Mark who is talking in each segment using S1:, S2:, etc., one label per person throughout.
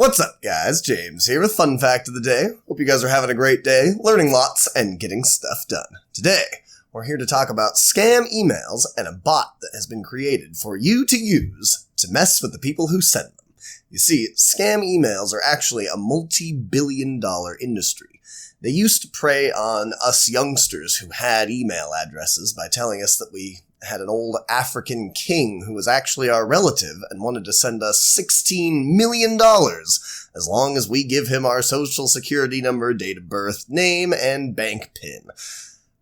S1: What's up, guys? James here with Fun Fact of the Day. Hope you guys are having a great day, learning lots, and getting stuff done. Today, we're here to talk about scam emails and a bot that has been created for you to use to mess with the people who send them. You see, scam emails are actually a multi-billion-dollar industry. They used to prey on us youngsters who had email addresses by telling us that we had an old African king who was actually our relative and wanted to send us $16 million as long as we give him our social security number, date of birth, name, and bank PIN.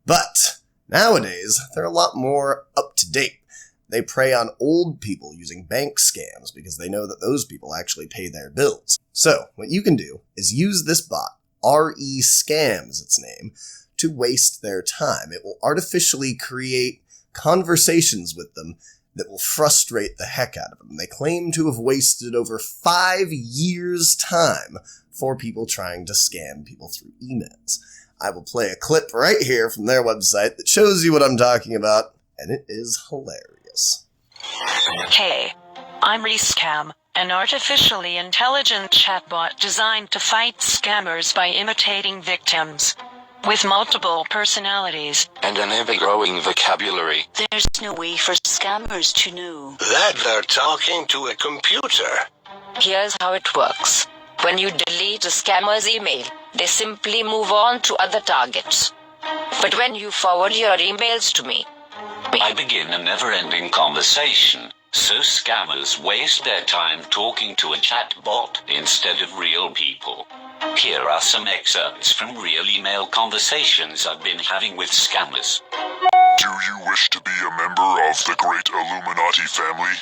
S1: But nowadays, they're a lot more up to date. They prey on old people using bank scams because they know that those people actually pay their bills. So, what you can do is use this bot, REScams its name, to waste their time. It will artificially create conversations with them that will frustrate the heck out of them. They claim to have wasted over 5 years' time for people trying to scam people through emails. I will play a clip right here from their website that shows you what I'm talking about, and it is hilarious.
S2: Hey, I'm REScam, an artificially intelligent chatbot designed to fight scammers by imitating victims. With multiple personalities
S3: and an ever-growing vocabulary,
S4: there's no way for scammers to know
S5: that they're talking to a computer.
S6: Here's how it works. When you delete a scammer's email, they simply move on to other targets. But when you forward your emails to me,
S3: I begin a never-ending conversation, so scammers waste their time talking to a chatbot instead of real people. Here are some excerpts from real email conversations I've been having with scammers.
S7: Do you wish to be a member of the great Illuminati family?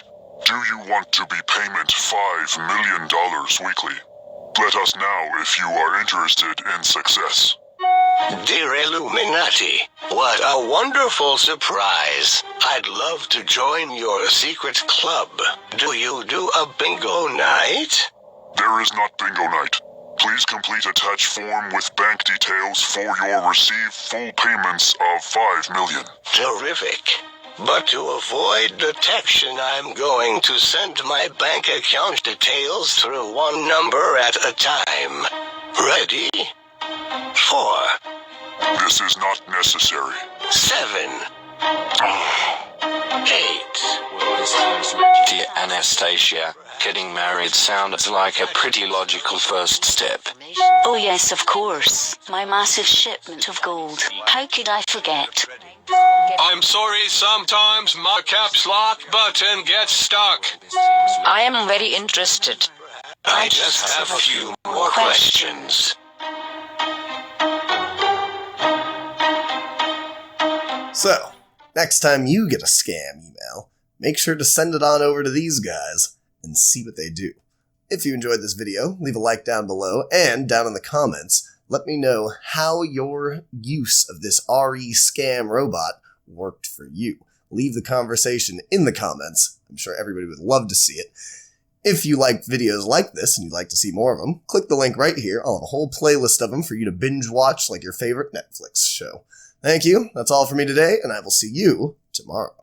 S7: Do you want to be payment $5 million weekly? Let us know if you are interested in success.
S5: Dear Illuminati, what a wonderful surprise. I'd love to join your secret club. Do you do a bingo night?
S7: There is not bingo night. Please complete attached form with bank details for your receive full payments of $5 million.
S5: Terrific. But to avoid detection, I'm going to send my bank account details through one number at a time. Ready? 4.
S7: This is not necessary.
S5: 7. 8.
S3: Dear Anastasia, getting married sounds like a pretty logical first step.
S4: Oh yes, of course. My massive shipment of gold. How could I forget?
S8: I'm sorry, sometimes my caps lock button gets stuck.
S6: I am very interested.
S5: I just have a few more questions.
S1: So, next time you get a scam email, make sure to send it on over to these guys and see what they do. If you enjoyed this video, leave a like down below, and down in the comments, let me know how your use of this REScam robot worked for you. Leave the conversation in the comments. I'm sure everybody would love to see it. If you like videos like this and you'd like to see more of them, click the link right here. I'll have a whole playlist of them for you to binge watch like your favorite Netflix show. Thank you. That's all for me today, and I will see you tomorrow.